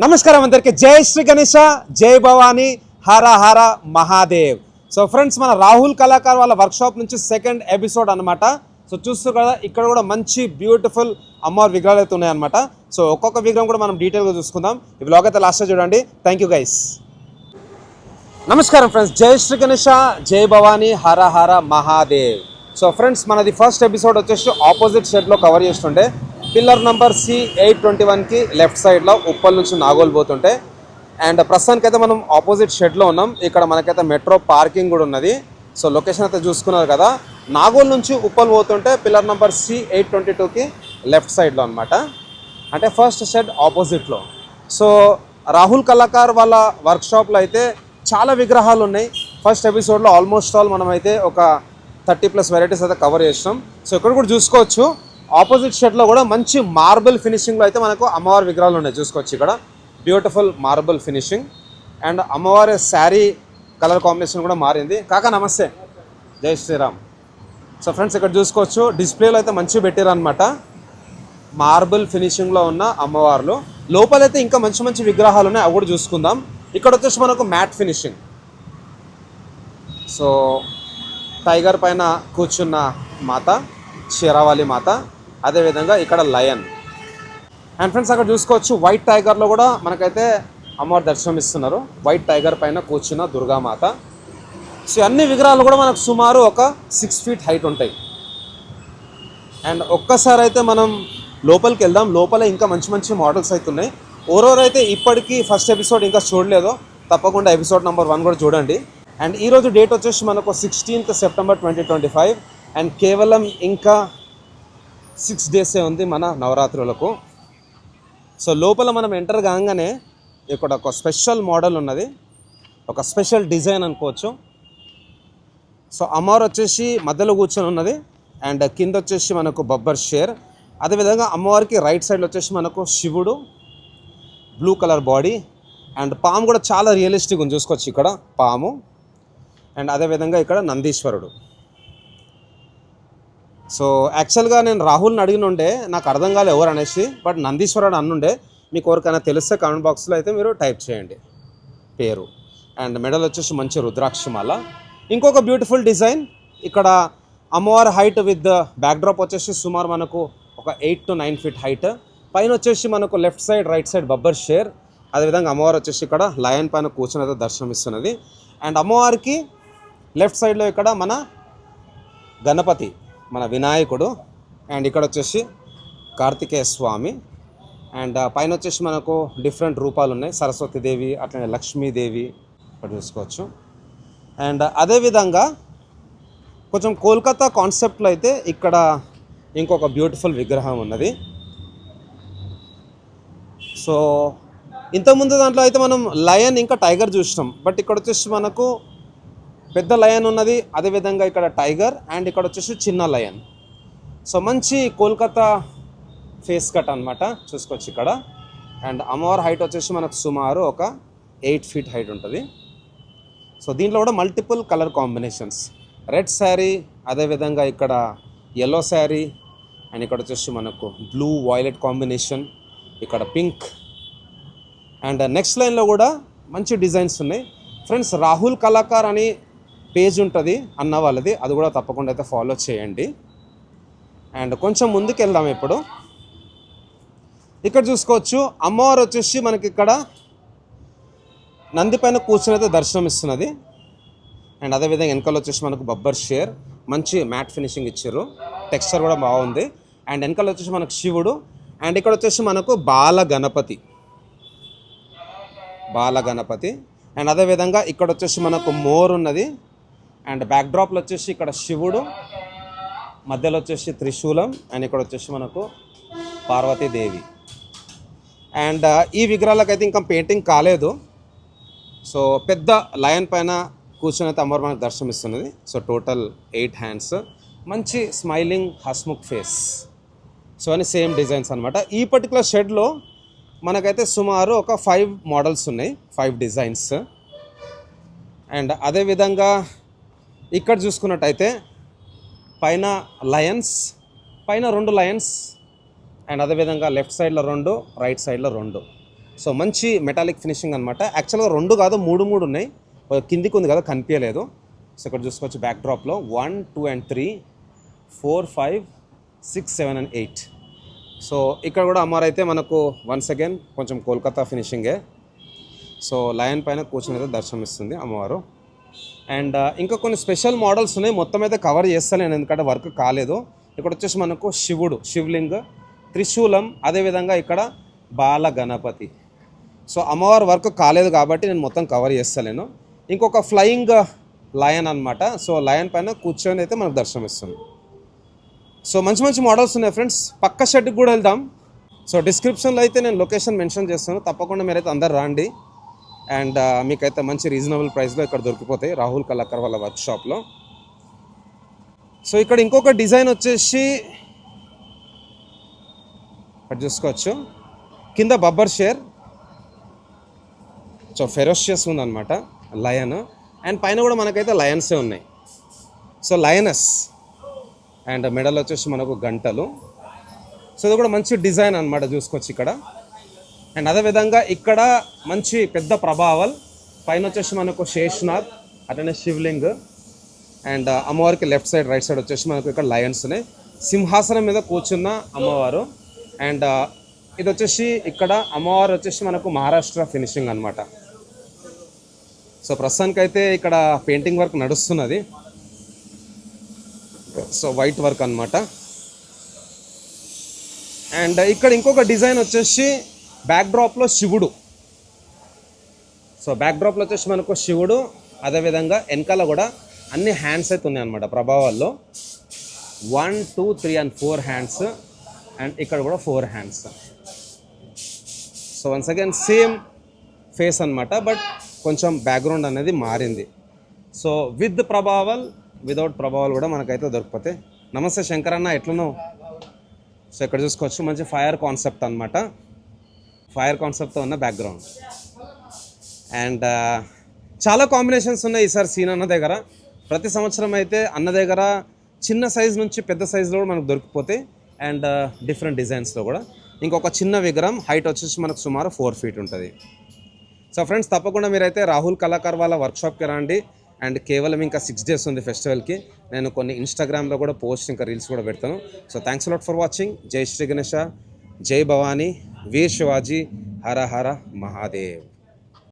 నమస్కారం అందరికి. జై శ్రీ గణేశ, జై భవానీ, హర హర మహాదేవ్. సో ఫ్రెండ్స్, మన రాహుల్ కళాకార్ వాళ్ళ వర్క్షాప్ నుంచి సెకండ్ ఎపిసోడ్ అనమాట. సో చూస్తారు కదా, ఇక్కడ కూడా మంచి బ్యూటిఫుల్ అమ్మవారి విగ్రహాలు అయితే ఉన్నాయన్నమాట. సో ఒక్కొక్క విగ్రహం కూడా మనం డీటెయిల్గా చూసుకుందాం. ఈ వ్లాగ్ అయితే లాస్ట్ చూడండి. Thank you guys. నమస్కారం ఫ్రెండ్స్, జై శ్రీ గణేశ, జై భవానీ, హర హర మహాదేవ్. సో ఫ్రెండ్స్, మనది ఫస్ట్ ఎపిసోడ్ వచ్చేసి ఆపోజిట్ షెడ్లో కవర్ చేస్తుంటే పిల్లర్ నెంబర్ C821కి లెఫ్ట్ సైడ్లో ఉప్పల్ నుంచి నాగోల్ పోతుంటే, అండ్ ప్రస్తుతానికి అయితే మనం ఆపోజిట్ షెడ్లో ఉన్నాం. ఇక్కడ మనకైతే మెట్రో పార్కింగ్ కూడా ఉన్నది. సో లొకేషన్ అయితే చూసుకున్నారు కదా. నాగోల్ నుంచి ఉప్పల్ పోతుంటే పిల్లర్ నెంబర్ C822కి లెఫ్ట్ సైడ్లో అనమాట, అంటే ఫస్ట్ షెడ్ ఆపోజిట్లో. సో రాహుల్ కళాకార్ వాళ్ళ వర్క్షాప్లో అయితే చాలా విగ్రహాలు ఉన్నాయి. ఫస్ట్ ఎపిసోడ్లో ఆల్మోస్ట్ ఆల్ మనం అయితే ఒక 30+ వెరైటీస్ అయితే కవర్ చేసినాం. సో ఇక్కడ కూడా చూసుకోవచ్చు, ఆపోజిట్ షెడ్లో కూడా మంచి మార్బుల్ ఫినిషింగ్లో అయితే మనకు అమ్మవారి విగ్రహాలు ఉన్నాయి. చూసుకోవచ్చు ఇక్కడ బ్యూటిఫుల్ మార్బుల్ ఫినిషింగ్. అండ్ అమ్మవారి శారీ కలర్ కాంబినేషన్ కూడా మారింది. కాకా నమస్తే, జై శ్రీరామ్. సో ఫ్రెండ్స్, ఇక్కడ చూసుకోవచ్చు డిస్ప్లేలో అయితే మంచిగా పెట్టారు అనమాట. మార్బుల్ ఫినిషింగ్లో ఉన్న అమ్మవార్లు. లోపలైతే ఇంకా మంచి మంచి విగ్రహాలు ఉన్నాయి, అవి కూడా చూసుకుందాం. ఇక్కడ వచ్చేసి మనకు మ్యాట్ ఫినిషింగ్. సో టైగర్ పైన కూర్చున్న మాత షేరావాలి మాత, అదేవిధంగా ఇక్కడ లయన్. అండ్ ఫ్రెండ్స్, అక్కడ చూసుకోవచ్చు వైట్ టైగర్లో కూడా మనకైతే అమ్మవారు దర్శనం ఇస్తున్నారు. వైట్ టైగర్ పైన కూర్చున్న దుర్గామాత. సో అన్ని విగ్రహాలు కూడా మనకు సుమారు ఒక 6 ఫీట్ హైట్ ఉంటాయి. అండ్ ఒక్కసారి అయితే మనం లోపలికి వెళ్దాం. లోపల ఇంకా మంచి మంచి మోడల్స్ అయితే ఉన్నాయి. ఓరోరైతే ఇప్పటికీ ఫస్ట్ ఎపిసోడ్ ఇంకా చూడలేదో తప్పకుండా ఎపిసోడ్ నెంబర్ 1 కూడా చూడండి. అండ్ ఈరోజు డేట్ వచ్చేసి మనకు 16th సెప్టెంబర్ 2025. అండ్ కేవలం ఇంకా 6 డేసే ఉంది మన నవరాత్రులకు. సో లోపల మనం ఎంటర్ కాగానే ఇక్కడ ఒక స్పెషల్ మోడల్ ఉన్నది, ఒక స్పెషల్ డిజైన్ అనుకోవచ్చు. సో అమ్మవారు వచ్చేసి మధ్యలో కూర్చొని ఉన్నది. అండ్ కింద వచ్చేసి మనకు బబ్బర్ షేర్. అదేవిధంగా అమ్మవారికి రైట్ సైడ్లో వచ్చేసి మనకు శివుడు, బ్లూ కలర్ బాడీ. అండ్ పాము కూడా చాలా రియలిస్టిక్ ఉంది, చూసుకోవచ్చు ఇక్కడ పాము. అండ్ అదేవిధంగా ఇక్కడ నందీశ్వరుడు. సో యాక్చువల్గా నేను రాహుల్ని అడిగిన ఉండే, నాకు అర్థం కాలే ఎవరు అనేసి, బట్ నందీశ్వరుడు అన్నుండే. మీకు ఎవరికైనా తెలిస్తే కామెంట్ బాక్స్లో అయితే మీరు టైప్ చేయండి పేరు. అండ్ మెడల్ వచ్చేసి మంచి రుద్రాక్షమాల. ఇంకొక బ్యూటిఫుల్ డిజైన్. ఇక్కడ అమ్మవారి హైట్ విత్ బ్యాక్డ్రాప్ వచ్చేసి సుమారు మనకు ఒక 8 to 9 ఫీట్ హైట్. పైన వచ్చేసి మనకు left side right side Babbar share. అదేవిధంగా అమ్మవారు వచ్చేసి ఇక్కడ లయన్ పైన కూర్చుని దర్శనం ఇస్తున్నది. అండ్ అమ్మవారికి లెఫ్ట్ సైడ్లో ఇక్కడ మన గణపతి, మన వినాయకుడు. అండ్ ఇక్కడ వచ్చేసి కార్తికేయ స్వామి. అండ్ పైన వచ్చేసి మనకు డిఫరెంట్ రూపాలు ఉన్నాయి, సరస్వతీదేవి, అట్లనే లక్ష్మీదేవి ఇక్కడ చూసుకోవచ్చు. అండ్ అదేవిధంగా కొంచెం కోల్కతా కాన్సెప్ట్లో అయితే ఇక్కడ ఇంకొక బ్యూటిఫుల్ విగ్రహం ఉన్నది. సో ఇంతకుముందు దాంట్లో అయితే మనం లయన్ ఇంకా టైగర్ చూసినాం, బట్ ఇక్కడ వచ్చేసి మనకు పెద్ద లయన్ ఉన్నది, అదేవిధంగా ఇక్కడ టైగర్, అండ్ ఇక్కడ వచ్చేసి చిన్న లయన్. సో మంచి కోల్కతా ఫేస్ కట్ అనమాట, చూసుకోవచ్చు ఇక్కడ. అండ్ అమ్మవారి హైట్ వచ్చేసి మనకు సుమారు ఒక 8 ఫీట్ హైట్ ఉంటుంది. సో దీంట్లో కూడా multiple colour combinations, red sari, అదేవిధంగా ఇక్కడ ఎల్లో శారీ, అండ్ ఇక్కడ వచ్చేసి మనకు బ్లూ వైలెట్ కాంబినేషన్, ఇక్కడ పింక్. అండ్ నెక్స్ట్ లైన్లో కూడా మంచి డిజైన్స్ ఉన్నాయి. ఫ్రెండ్స్, రాహుల్ కళాకార్ అని పేజ్ ఉంటుంది అన్న వాళ్ళది, అది కూడా తప్పకుండా అయితే ఫాలో చేయండి. అండ్ కొంచెం ముందుకు వెళ్దాం. ఇప్పుడు ఇక్కడ చూసుకోవచ్చు అమ్మవారు వచ్చేసి మనకి ఇక్కడ నంది పైన కూర్చొని అయితే దర్శనం ఇస్తున్నది. అండ్ అదేవిధంగా వెనకాల వచ్చేసి మనకు బబ్బర్ షేర్, మంచి మ్యాట్ ఫినిషింగ్ ఇచ్చారు, టెక్స్చర్ కూడా బాగుంది. అండ్ వెనకాల వచ్చేసి మనకు శివుడు. అండ్ ఇక్కడ వచ్చేసి మనకు బాల గణపతి. అండ్ అదేవిధంగా ఇక్కడ వచ్చేసి మనకు మోర్ ఉన్నది. అండ్ బ్యాక్డ్రాప్లో వచ్చేసి ఇక్కడ శివుడు, మధ్యలో వచ్చేసి త్రిశూలం, అండ్ ఇక్కడ వచ్చేసి మనకు పార్వతీదేవి. అండ్ ఈ విగ్రహాలకైతే ఇంకా పెయింటింగ్ కాలేదు. సో పెద్ద లయన్ పైన కూర్చొని అయితే అమ్మవారు మనకు దర్శనం ఇస్తున్నది. సో టోటల్ 8 హ్యాండ్స్, మంచి స్మైలింగ్ హస్ముఖ్ ఫేస్. సో అని సేమ్ డిజైన్స్ అనమాట. ఈ పర్టికులర్ షెడ్లో మనకైతే సుమారు ఒక 5 మోడల్స్ ఉన్నాయి, 5 డిజైన్స్. అండ్ అదేవిధంగా ఇక్కడ చూసుకున్నట్టయితే పైన లయన్స్, పైన 2 లయన్స్, అండ్ అదేవిధంగా లెఫ్ట్ సైడ్లో 2, రైట్ సైడ్లో 2. సో మంచి మెటాలిక్ ఫినిషింగ్ అనమాట. యాక్చువల్గా 2 కాదు 3 ఉన్నాయి, కిందికి ఉంది కదా కనిపించలేదు. సో ఇక్కడ చూసుకోవచ్చు బ్యాక్ డ్రాప్లో 1 2 and 3 4 5 6 7 and 8. సో ఇక్కడ కూడా అమ్మవారు అయితే మనకు వన్స్ అగైన్ కొంచెం కోల్కతా ఫినిషింగే. సో లయన్ పైన కూర్చొని అయితే దర్శనం ఇస్తుంది అమ్మవారు. అండ్ ఇంకా కొన్ని స్పెషల్ మోడల్స్ ఉన్నాయి, మొత్తం అయితే కవర్ చేస్తాను ఎందుకంటే వర్క్ కాలేదు. ఇక్కడ వచ్చేసి మనకు శివుడు, శివలింగ, త్రిశూలం, అదేవిధంగా ఇక్కడ బాల గణపతి. సో అమ్మవారి వర్క్ కాలేదు కాబట్టి నేను మొత్తం కవర్ చేస్తలేను. ఇంకొక ఫ్లయింగ్ లయన్ అనమాట. సో లయన్ పైన కూర్చొని అయితే మనకు దర్శనం ఇస్తుంది. సో మంచి మంచి మోడల్స్ ఉన్నాయి ఫ్రెండ్స్. పక్క షెడ్కి కూడా వెళ్దాం. సో డిస్క్రిప్షన్లో అయితే నేను లొకేషన్ మెన్షన్ చేస్తాను, తప్పకుండా మీరైతే అందరు రండి. అండ్ మీకైతే మంచి రీజనబుల్ ప్రైస్లో ఇక్కడ దొరికిపోతాయి రాహుల్ కలాకర్ వాళ్ళ వర్క్షాప్లో. సో ఇక్కడ ఇంకొక డిజైన్ వచ్చేసి ఇక్కడ చూసుకోవచ్చు, కింద బబ్బర్ షేర్, సో ఫెరోషియస్ ఉందన్నమాట లయన్. అండ్ పైన కూడా మనకైతే లయన్సే ఉన్నాయి. సో లయనస్ అండ్ మెడల్ వచ్చేసి మనకు గంటలు. సో ఇది కూడా మంచి డిజైన్ అనమాట చూసుకోవచ్చు ఇక్కడ. అండ్ అదేవిధంగా ఇక్కడ మంచి పెద్ద ప్రభావల్, పైన వచ్చేసి మనకు శేషనాథ్, అట్లనే శివలింగ్. అండ్ అమ్మవారికి లెఫ్ట్ సైడ్ రైట్ సైడ్ వచ్చేసి మనకు ఇక్కడ లయన్స్ ఉన్నాయి. సింహాసనం మీద కూర్చున్న అమ్మవారు. అండ్ ఇది వచ్చేసి ఇక్కడ అమ్మవారు వచ్చేసి మనకు మహారాష్ట్ర ఫినిషింగ్ అనమాట. సో ప్రస్తుతానికైతే ఇక్కడ పెయింటింగ్ వర్క్ నడుస్తున్నది. సో వైట్ వర్క్ అనమాట. అండ్ ఇక్కడ ఇంకొక డిజైన్ వచ్చేసి బ్యాక్ డ్రాప్లో శివుడు. సో బ్యాక్ డ్రాప్లో వచ్చేసి మనకు శివుడు, అదేవిధంగా వెనకాల కూడా అన్ని హ్యాండ్స్ అయితే ఉన్నాయి అనమాట ప్రభావాల్లో. 1 2 3 and 4 హ్యాండ్స్. అండ్ ఇక్కడ కూడా 4 hands. So once again same face అనమాట, బట్ కొంచెం బ్యాక్గ్రౌండ్ అనేది మారింది. సో విత్ ప్రభావల్, వితౌట్ ప్రభావల్ కూడా మనకైతే దొరికిపోతాయి. నమస్తే శంకరన్న, ఎట్లున్నావు? సో ఇక్కడ చూసుకోవచ్చు మంచి ఫైర్ కాన్సెప్ట్ అనమాట, ఫైర్ కాన్సెప్ట్తో ఉన్న బ్యాక్గ్రౌండ్. అండ్ చాలా కాంబినేషన్స్ ఉన్నాయి ఈసారి సీన్ అన్న దగ్గర. ప్రతి సంవత్సరం అయితే అన్న దగ్గర చిన్న సైజ్ నుంచి పెద్ద సైజులో కూడా మనకు దొరికిపోతాయి. అండ్ డిఫరెంట్ డిజైన్స్లో కూడా. ఇంకొక చిన్న విగ్రహం హైట్ వచ్చేసి మనకు సుమారు 4 feet ఉంటుంది. సో ఫ్రెండ్స్ తప్పకుండా మీరైతే రాహుల్ కలాకర్ వాళ్ళ వర్క్షాప్కి రండి. అండ్ కేవలం ఇంకా 6 days ఉంది ఫెస్టివల్కి. నేను కొన్ని ఇన్స్టాగ్రామ్లో కూడా పోస్ట్, ఇంకా రీల్స్ కూడా పెడతాను. So thanks lot for watching. జై శ్రీ గణేష, జై భవానీ, వీర్ శివాజీ, హర హర మహాదేవ్.